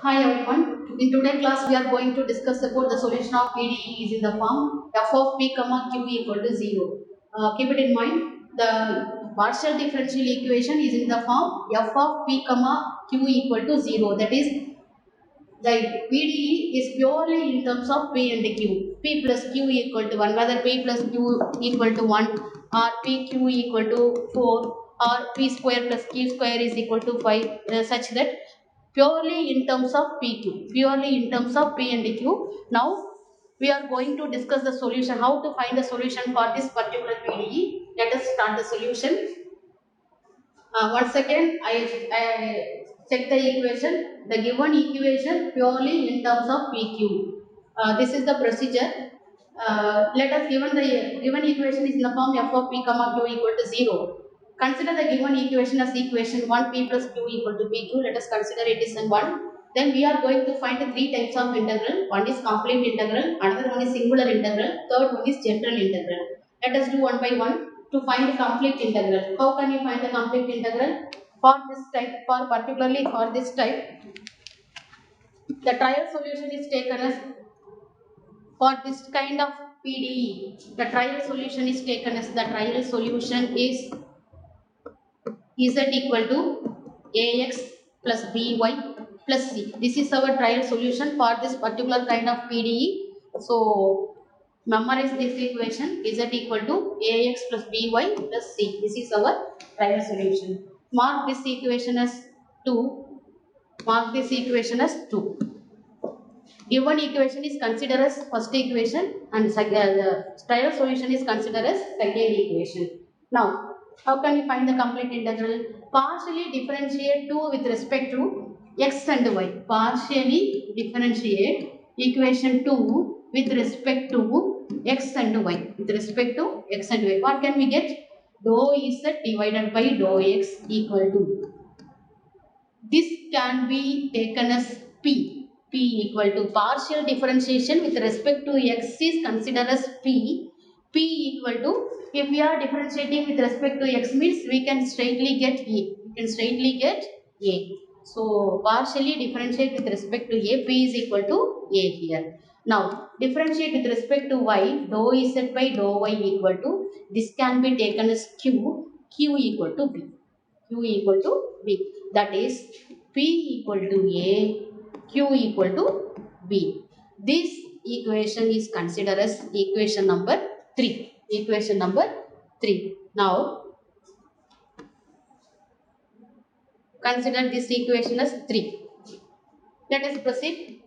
Hi everyone. In today's class, we are going to discuss about the solution of PDE is in the form f of p comma q equal to 0. Keep it in mind, the partial differential equation is in the form f of p comma q equal to 0. That is, the PDE is purely in terms of p and q. P plus q equal to 1, whether p plus q equal to 1 or pq equal to 4 or p square plus q square is equal to 5, such that purely in terms of PQ, purely in terms of P and Q. Now we are going to discuss the solution, how to find the solution for this particular PDE. Let us start the solution. Once again, I check the equation. The given equation purely in terms of PQ. This is the procedure. Let us given the given equation is in the form f of p comma q equal to 0. Consider the given equation as equation 1 p plus q equal to pq. Let us consider it is in 1. Then we are going to find the three types of integral. One is complete integral, another one is singular integral, third one is general integral. Let us do one by one to find the complete integral. How can you find the complete integral? For this type, particularly for this type, the trial solution is taken as, for this kind of PDE, the trial solution is taken as, the trial solution is z equal to ax plus by plus c. This is our trial solution for this particular kind of PDE. So memorize this equation, z equal to ax plus by plus c. This is our trial solution. Mark this equation as 2. Mark this equation as 2. Given equation is considered as first equation and the trial solution is considered as second equation. Now, how can you find the complete integral? Partially differentiate 2 with respect to x and y. Partially differentiate equation 2 with respect to x and y. With respect to x and y. What can we get? Dou z divided by dou x equal to. This can be taken as P. P equal to partial differentiation with respect to x is considered as P. P equal to, if we are differentiating with respect to x means we can straightly get A. We can straightly get A. So partially differentiate with respect to A. P is equal to A here. Now differentiate with respect to y. Dou z by dou y equal to, this can be taken as Q. Q equal to B. Q equal to B. That is P equal to A, Q equal to B. This equation is considered as equation number 3. Equation number 3. Now, consider this equation as 3. Let us proceed.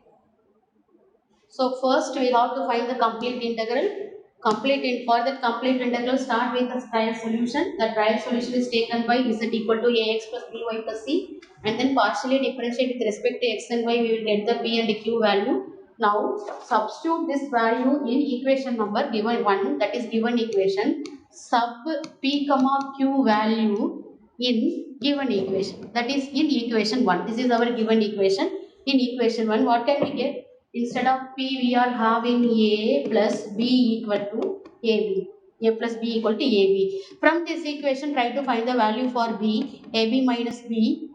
So, first we have to find the complete integral. For that complete integral, start with the trial solution. The trial solution is taken by z equal to ax plus by plus c, and then partially differentiate with respect to x and y. We will get the p and q value. Now substitute this value in equation number given 1, that is given equation. Sub p comma q value in given equation, that is in equation 1. This is our given equation. In equation 1, what can we get? Instead of P, we are having A plus B equal to AB. A plus B equal to AB. From this equation, try to find the value for B. AB minus B.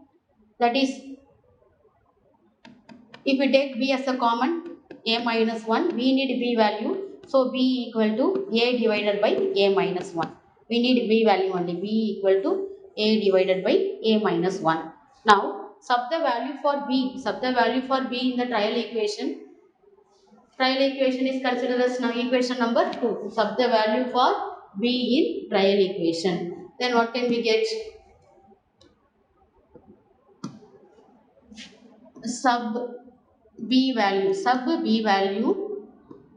That is, if we take B as a common, A minus 1, we need B value. So, B equal to A divided by A minus 1. We need B value only. B equal to A divided by A minus 1. Now, sub the value for B. Sub the value for B in the trial equation. Trial equation is considered as now equation number 2. Sub the value for B in trial equation. Then what can we get? Sub B value. Sub B value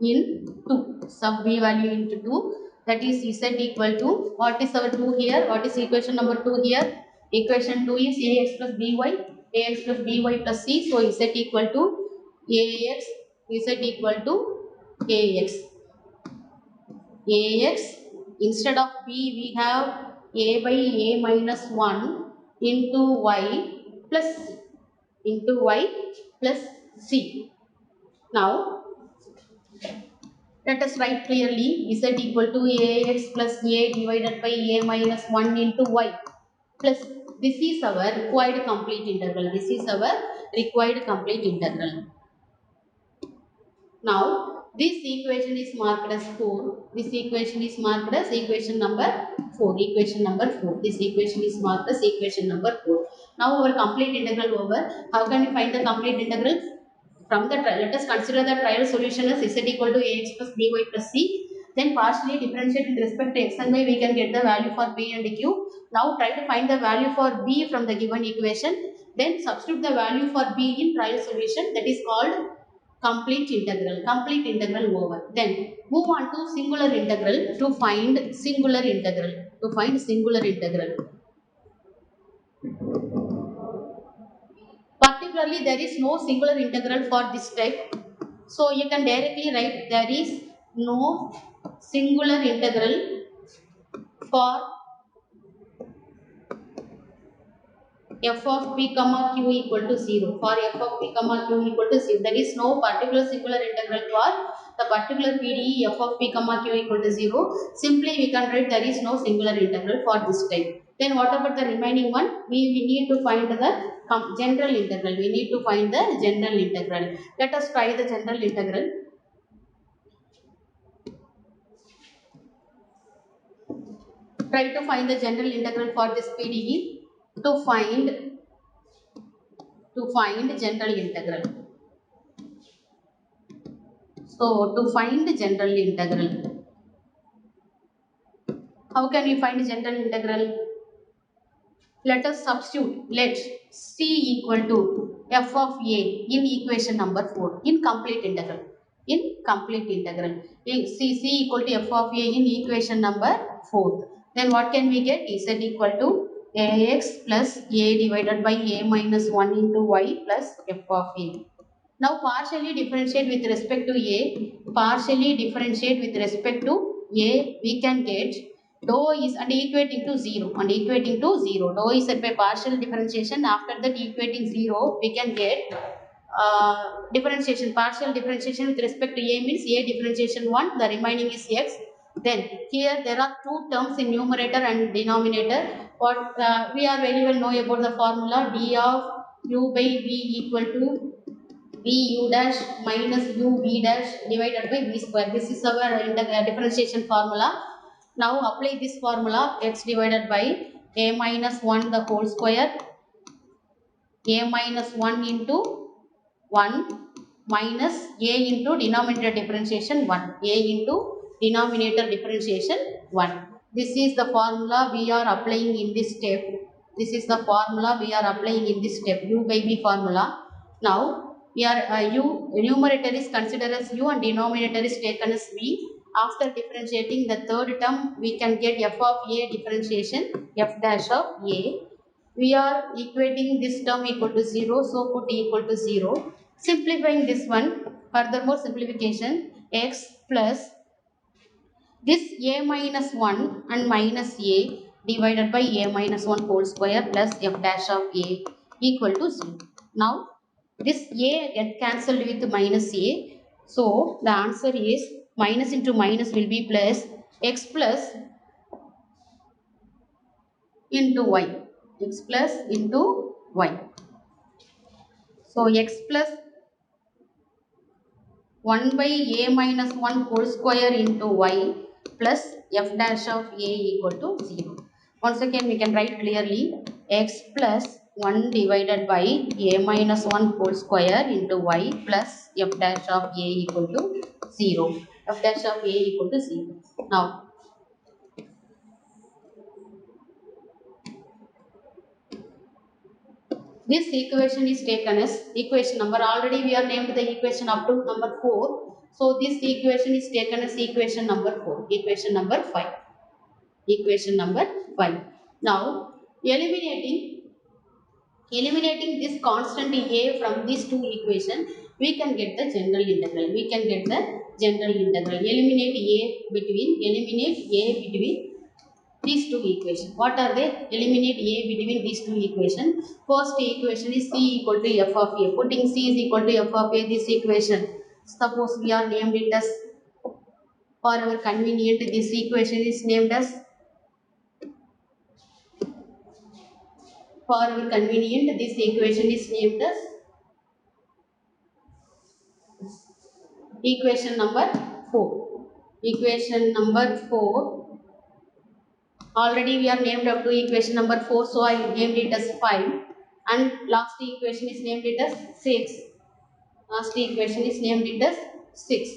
in 2. Sub B value into 2. That is Z equal to, what is our 2 here? What is equation number 2 here? Equation 2 is AX plus BY. AX plus BY plus C. So Z equal to AX. Z equal to AX. AX, instead of B we have A by A minus 1 into Y plus C. Now let us write clearly, Z equal to AX plus A divided by A minus 1 into Y plus This is our required complete integral. This is our required complete integral. Now, this equation is marked as 4. This equation is marked as equation number 4. Equation number 4. This equation is marked as equation number 4. Now, our complete integral over. How can we find the complete integral? From the let us consider the trial solution as z equal to ax plus by plus c. Then partially differentiate with respect to x and y, we can get the value for p and q. Now, try to find the value for b from the given equation. Then substitute the value for b in trial solution. That is called complete integral over. Then move on to singular integral to find singular integral. Particularly, there is no singular integral for this type. So you can directly write there is no singular integral for f of p comma q equal to 0. For f of p comma q equal to 0, there is no particular singular integral for the particular PDE f of p comma q equal to 0. Simply we can write there is no singular integral for this type. Then what about the remaining one? We need to find the general integral. We need to find the general integral. Let us try the general integral. Try to find the general integral for this PDE to find general integral. So to find general integral, how can we find general integral? Let us substitute. Let c equal to f of a in equation number 4 in complete integral. C equal to f of a in equation number 4. Then what can we get? Z equal to ax plus a divided by a minus 1 into y plus f of a. Now partially differentiate with respect to a. We can get dou is and equating to 0. Dou is set by partial differentiation. After that equating 0, we can get differentiation. Partial differentiation with respect to a means a differentiation 1. The remaining is x. Then here there are two terms in numerator and denominator. What we are very well know about the formula d of u by v equal to v u dash minus u v dash divided by v square. This is our differentiation formula. Now apply this formula. X divided by a minus 1 the whole square, a minus 1 into 1 minus a into denominator differentiation 1, a into denominator differentiation 1. This is the formula we are applying in this step. U by v formula. Now here numerator is considered as u and denominator is taken as v. After differentiating the third term, we can get f of a differentiation f dash of a. We are equating this term equal to 0, so put equal to 0. Simplifying this one, furthermore simplification, x plus this a minus 1 and minus a divided by a minus 1 whole square plus f dash of a equal to 0. Now this a get cancelled with minus a. So the answer is minus into minus will be plus x plus into y. So x plus 1 by a minus 1 whole square into y plus f dash of a equal to 0. Once again we can write clearly x plus 1 divided by a minus 1 whole square into y plus f dash of a equal to 0. F dash of a equal to 0. Now this equation is taken as equation number. Already we are named the equation up to number 4. So this equation is taken as equation number 4. Equation number 5. Now eliminating this constant a from these two equations, we can get the general integral. Eliminate a between these two equations. What are they? Eliminate a between these two equations. First equation is c equal to f of a. Putting c is equal to f of a, this equation, suppose we are named it as, for our convenient, this equation is named as For our convenient, this equation is named as equation number 4. Equation number 4. Already we are named up to equation number 4, so I named it as 5. And last equation is named it as 6. Last equation is named it as 6.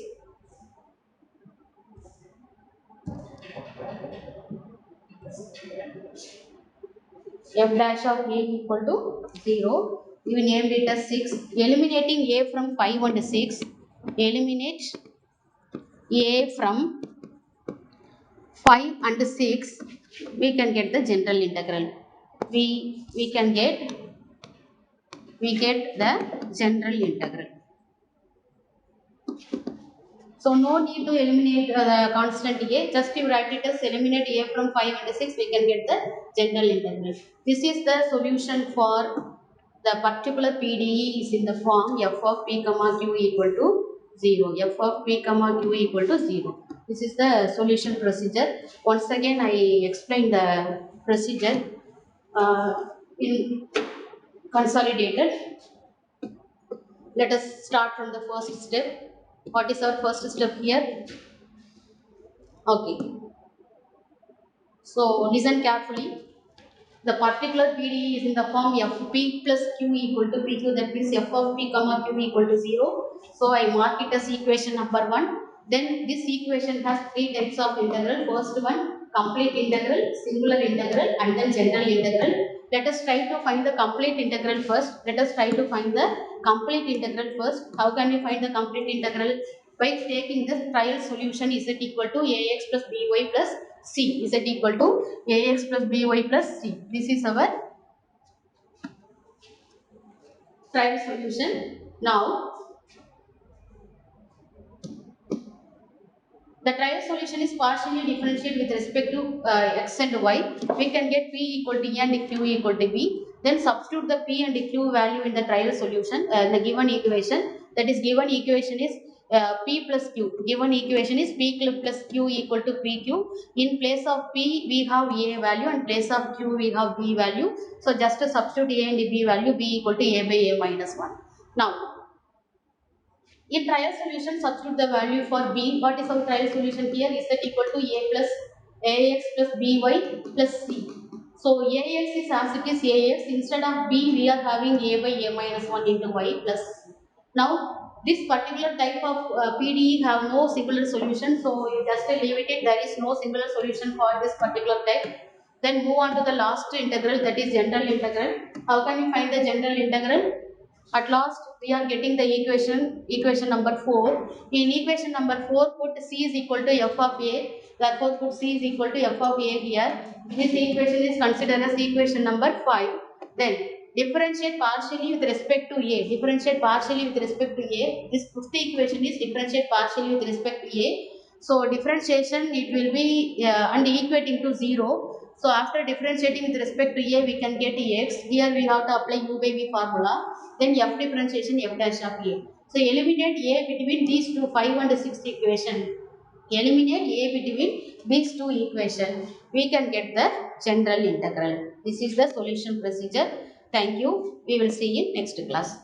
F dash of A equal to 0. We named it as 6. Eliminating A from 5 and 6. Eliminate A from 5 and 6. We can get the general integral. We get the general integral. So no need to eliminate the constant A, just you write it as eliminate A from 5 and 6, we can get the general integral. This is the solution for the particular PDE is in the form f of p comma q equal to 0. F of p comma q equal to 0. This is the solution procedure. Once again I explain the procedure in consolidated. Let us start from the first step. What is our first step here? Okay. So listen carefully. The particular PDE is in the form Fp plus Q equal to Pq, that means f of p comma q equal to 0. So I mark it as equation number 1. Then this equation has 3 types of integral. First one, complete integral, singular integral, and then general integral. Let us try to find the complete integral first. How can we find the complete integral? By taking the trial solution z equal to ax plus by plus c. Z equal to ax plus by plus c. This is our trial solution. Now, the trial solution is partially differentiated with respect to x and y. We can get p equal to e and q equal to b. Then substitute the p and q value in the trial solution, the given equation. That is, given equation is p plus q. Given equation is p plus q equal to pq. In place of p we have a value, and place of q we have b value. So just to substitute a and b value, b equal to a by a minus 1. Now, in trial solution, substitute the value for b. What is our trial solution here? Is that equal to a plus ax plus by plus c. So ax is as it is ax. Instead of b, we are having a by a minus 1 into y plus c. Now, this particular type of PDE have no singular solution. So you just leave it. There is no singular solution for this particular type. Then move on to the last integral, that is general integral. How can we find the general integral? At last, we are getting the equation number 4. In equation number 4, put c is equal to f of a. Therefore, put c is equal to f of a here. This equation is considered as equation number 5. Then, differentiate partially with respect to a. Differentiate partially with respect to a. This fifth equation is differentiate partially with respect to a. So, differentiation, it will be and equating to 0. So, after differentiating with respect to a, we can get x. Here we have to apply u by v formula. Then f differentiation f dash of a. So, eliminate a between these two 5 and 6 equation. Eliminate a between these two equations. We can get the general integral. This is the solution procedure. Thank you. We will see in next class.